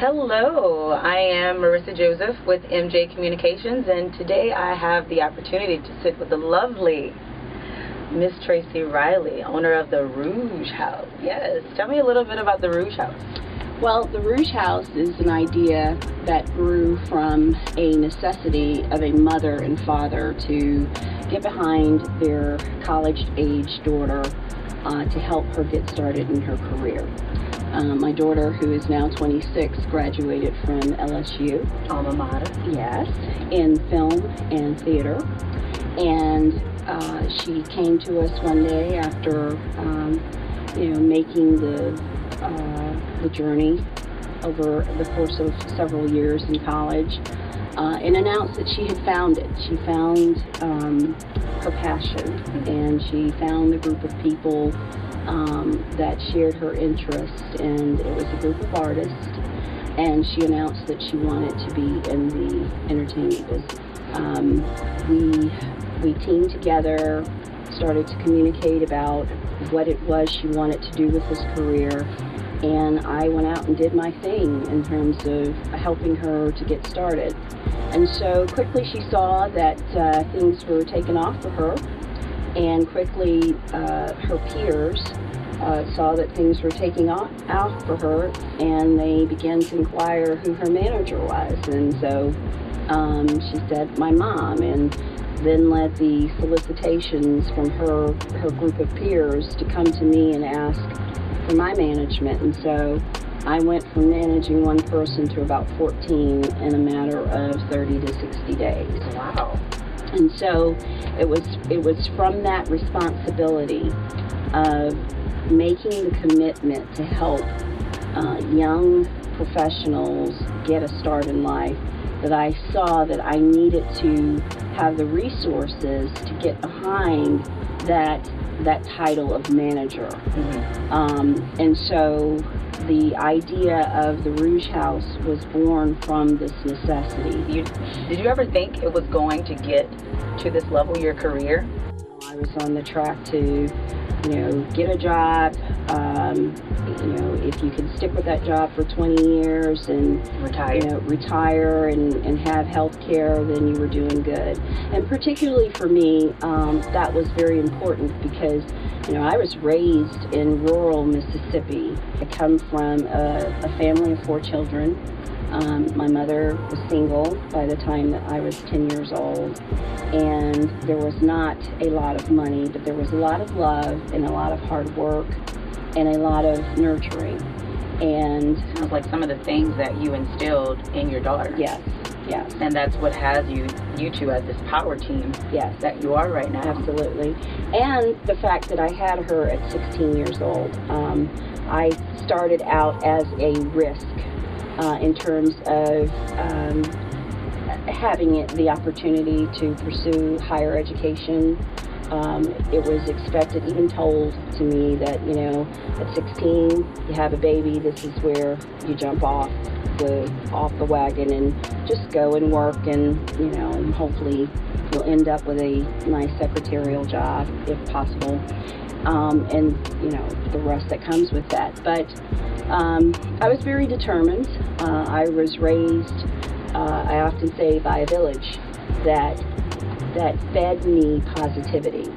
Hello, I am Marissa Joseph with MJ Communications, and today I have the opportunity to sit with the lovely Miss Tracy Riley, owner of the Rouge House. Yes, tell me a little bit about the Rouge House. Well, the Rouge House is an idea that grew from a necessity of a mother and father to get behind their college-age daughter to help her get started in her career. My daughter, who is now 26, graduated from LSU. Alma mater. Yes, in film and theater. And she came to us one day after, making the journey over the course of several years in college, and announced that she had found it. She found her passion, and she found a group of people that shared her interest, and it was a group of artists, and she announced that she wanted to be in the entertainment business. We teamed together, started to communicate about what it was she wanted to do with this career, and I went out and did my thing in terms of helping her to get started. And so quickly she saw that things were taking off for her, and quickly her peers saw that things were taking off for her, and they began to inquire who her manager was. And so she said, my mom, and then led the solicitations from her group of peers to come to me and ask for my management. And so I went from managing one person to about 14 in a matter of 30 to 60 days. Wow. And so it was from that responsibility of making the commitment to help young professionals get a start in life that I saw that I needed to have the resources to get behind that title of manager. Mm-hmm. And so the idea of the Rouge House was born from this necessity. Did you ever think it was going to get to this level in your career? I was on the track to, get a job. If you could stick with that job for 20 years and retire and have health care, then you were doing good. And particularly for me, that was very important because I was raised in rural Mississippi. I come from a family of 4 children. My mother was single by the time that I was 10 years old, and there was not a lot of money, but there was a lot of love and a lot of hard work and a lot of nurturing. And sounds like some of the things that you instilled in your daughter. Yes. And that's what has you two as this power team. Yes. That you are right now. Absolutely. And the fact that I had her at 16 years old. I started out as a risk in terms of having the opportunity to pursue higher education. It was expected, even told to me that, at 16, you have a baby, this is where you jump off the wagon and just go and work, and, hopefully you'll end up with a nice secretarial job, if possible, and, the rest that comes with that. But I was very determined. I was raised, I often say, by a village that fed me positivity,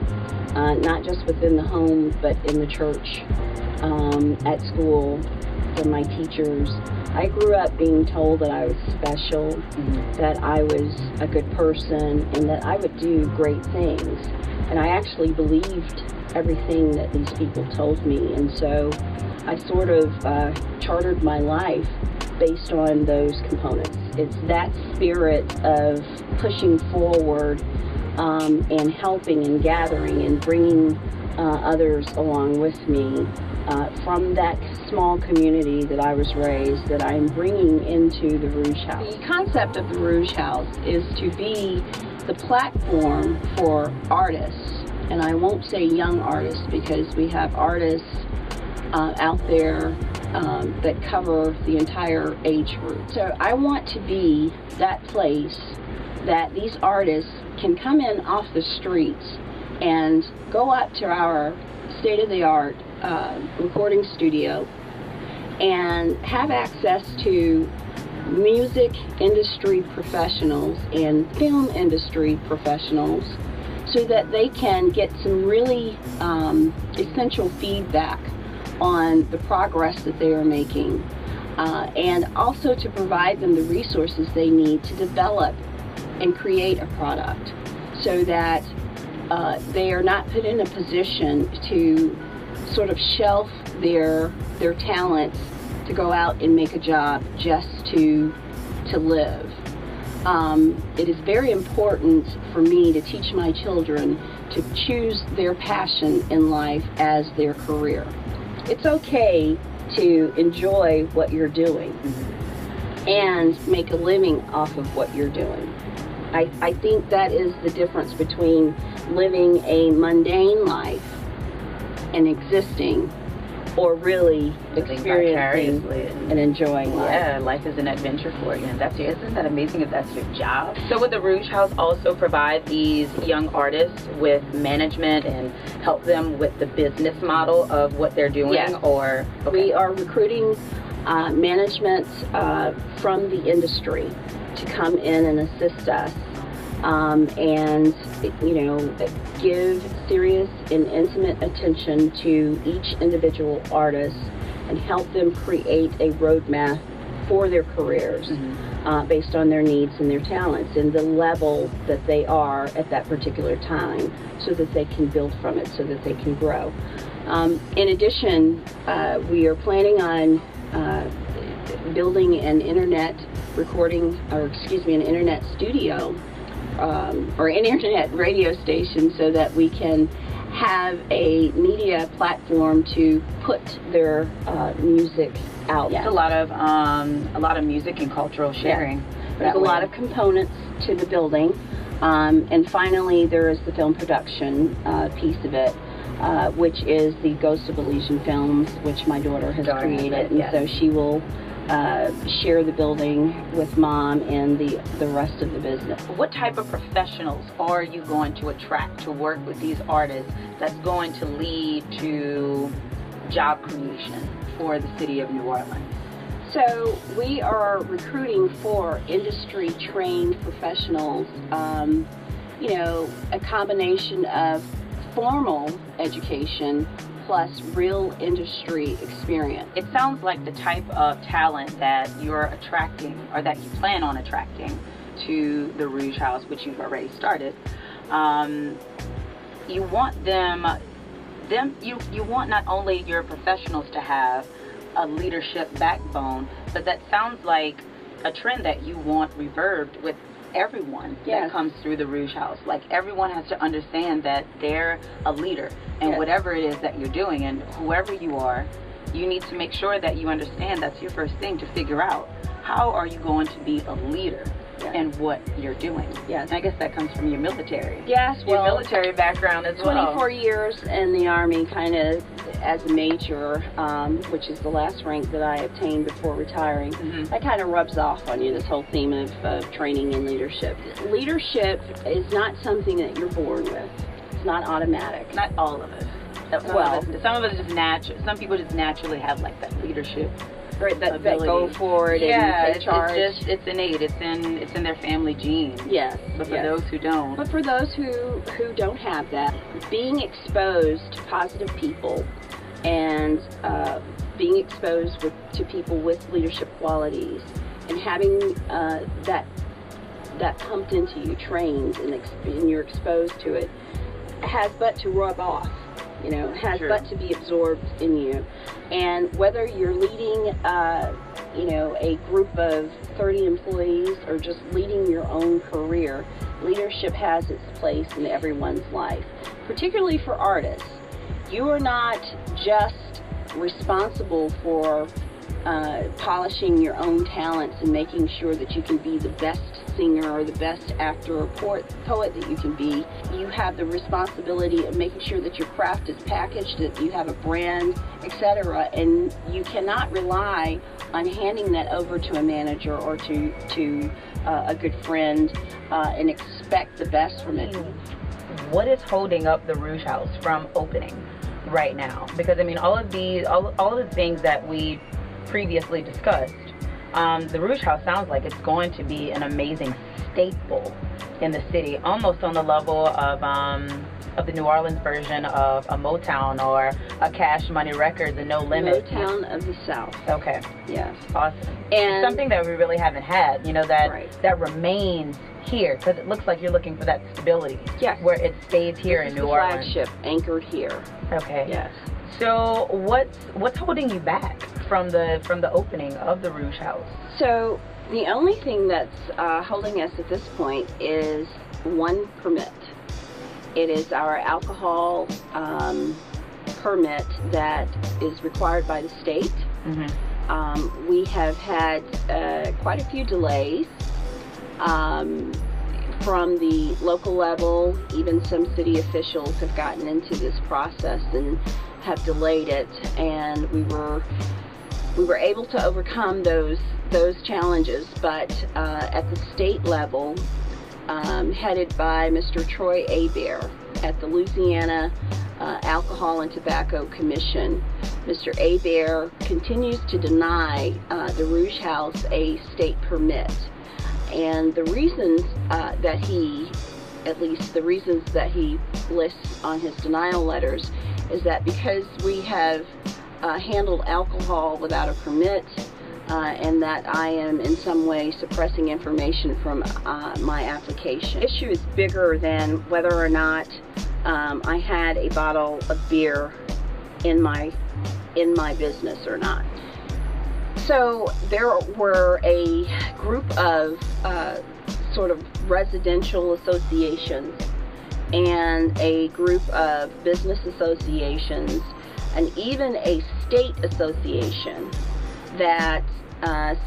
not just within the home, but in the church, at school, from my teachers. I grew up being told that I was special, mm-hmm. that I was a good person, and that I would do great things. And I actually believed everything that these people told me, and so I sort of chartered my life based on those components. It's that spirit of pushing forward and helping and gathering and bringing others along with me from that small community that I was raised, that I'm bringing into the Rouge House. The concept of the Rouge House is to be the platform for artists, and I won't say young artists because we have artists out there that cover the entire age group. So I want to be that place that these artists can come in off the streets and go up to our state-of-the-art recording studio and have access to music industry professionals and film industry professionals so that they can get some really essential feedback on the progress that they are making, and also to provide them the resources they need to develop and create a product so that they are not put in a position to sort of shelf their talents to go out and make a job just to live. It is very important for me to teach my children to choose their passion in life as their career. It's okay to enjoy what you're doing and make a living off of what you're doing. I think that is the difference between living a mundane life and existing, or really experiencing and enjoying life. Yeah, life is an adventure for you, and isn't that amazing if that's your job? So would the Rouge House also provide these young artists with management and help them with the business model of what they're doing? Yes. Or we are recruiting management from the industry to come in and assist us, and give serious and intimate attention to each individual artist and help them create a roadmap for their careers based on their needs and their talents and the level that they are at that particular time, so that they can build from it, so that they can grow. In addition, we are planning on building an internet an internet studio or an internet radio station, so that we can have a media platform to put their music out. Yes. A lot of music and cultural sharing. Yeah. There's a lot of components to the building, and finally there is the film production piece of it, which is the Ghost of Elysian Films, which my daughter has created, and so she will share the building with Mom and the rest of the business. What type of professionals are you going to attract to work with these artists that's going to lead to job creation for the city of New Orleans? So we are recruiting for industry trained professionals, a combination of formal education plus real industry experience. It sounds like the type of talent that you're attracting, or that you plan on attracting, to the Rouge House, which you've already started. You want you want not only your professionals to have a leadership backbone, but that sounds like a trend that you want reverbed with everyone that comes through the Rouge House. Like, everyone has to understand that they're a leader, and whatever it is that you're doing, and whoever you are, you need to make sure that you understand that's your first thing to figure out. How are you going to be a leader in what you're doing? Yes. And I guess that comes from your military. Yes, your military background as well. 24 years in the Army, kind of as a major, which is the last rank that I obtained before retiring. That kind of rubs off on you, this whole theme of training and leadership. Leadership is not something that you're born with. It's not automatic. Not all of it. Some of it is just natural. Some people just naturally have like that leadership that go forward and take charge. It's innate. It's in their family gene. Yes. But for those who don't. But for those who don't have that, being exposed to positive people and being exposed to people with leadership qualities and having that pumped into you, trained, and you're exposed to it, has but to rub off. Has but to be absorbed in you. And whether you're leading, a group of 30 employees or just leading your own career, leadership has its place in everyone's life, particularly for artists. You are not just responsible for polishing your own talents and making sure that you can be the best singer or the best actor or poet that you can be. You have the responsibility of making sure that your craft is packaged, that you have a brand, etc. And you cannot rely on handing that over to a manager or to a good friend and expect the best from it. What is holding up the Rouge House from opening right now? Because I mean, all of the things that we previously discussed, the Rouge House sounds like it's going to be an amazing staple in the city, almost on the level of the New Orleans version of a Motown or a Cash Money Records and No Limit. Motown of the South. Okay. Yes. Awesome. And something that we really haven't had, that right. that remains here, because it looks like you're looking for that stability. Yes. Where it stays here in New Orleans. Flagship anchored here. Okay. Yes. So what's holding you back from the opening of the Rouge House? So the only thing that's holding us at this point is one permit. It is our alcohol permit that is required by the state. Mm-hmm. We have had quite a few delays from the local level. Even some city officials have gotten into this process and have delayed it, and we were able to overcome those challenges. But at the state level, headed by Mr. Troy Hebert at the Louisiana Alcohol and Tobacco Commission, Mr. Hebert continues to deny the Rouge House a state permit. And the reasons the reasons that he lists on his denial letters is that because we have handled alcohol without a permit, and that I am in some way suppressing information from my application. The issue is bigger than whether or not I had a bottle of beer in my business or not. So there were a group of sort of residential associations and a group of business associations and even a state association that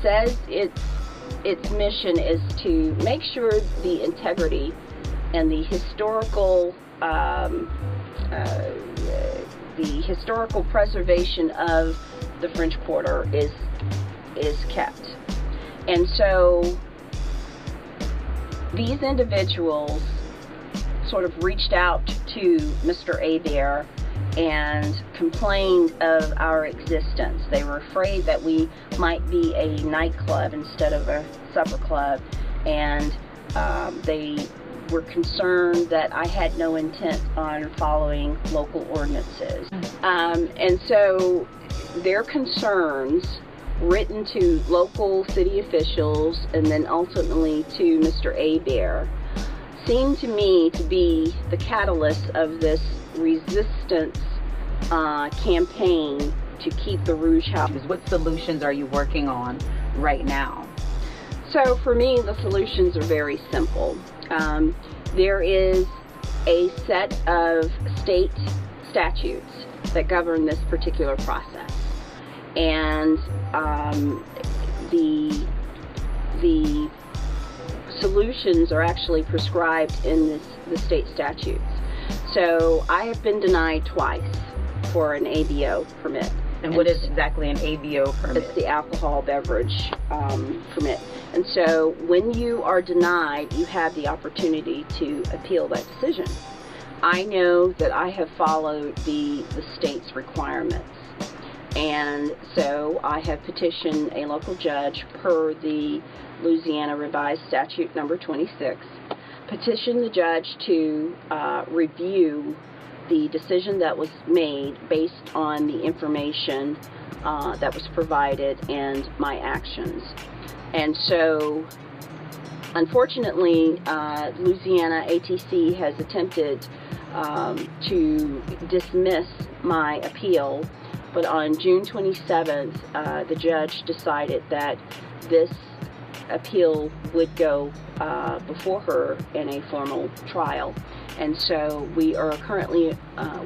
says its mission is to make sure the integrity and the historical preservation of the French Quarter is kept. And so these individuals sort of reached out to Mr. Hebert and complained of our existence. They were afraid that we might be a nightclub instead of a supper club, and they were concerned that I had no intent on following local ordinances. And so their concerns, written to local city officials and then ultimately to Mr. Hebert, seemed to me to be the catalyst of this resistance campaign to keep the Rouge House. What solutions are you working on right now? So for me, the solutions are very simple. There is a set of state statutes that govern this particular process, and the solutions are actually prescribed in the state statutes. So I have been denied twice for an ABO permit. And what is exactly an ABO permit? It's the alcohol beverage permit. And so when you are denied, you have the opportunity to appeal that decision. I know that I have followed the state's requirements. And so I have petitioned a local judge per the Louisiana Revised Statute number 26, petitioned the judge to review the decision that was made based on the information that was provided and my actions. And so, unfortunately, Louisiana ATC has attempted to dismiss my appeal, but on June 27th, the judge decided that this appeal would go before her in a formal trial. And so we are currently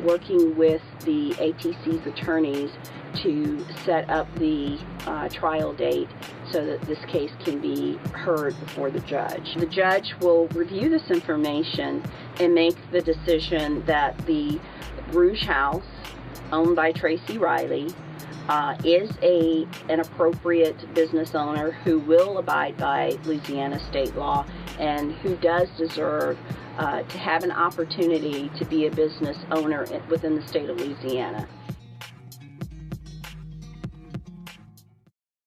working with the ATC's attorneys to set up the trial date so that this case can be heard before the judge. The judge will review this information and make the decision that the Rouge House, owned by Tracy Riley, is an appropriate business owner who will abide by Louisiana state law and who does deserve to have an opportunity to be a business owner within the state of Louisiana.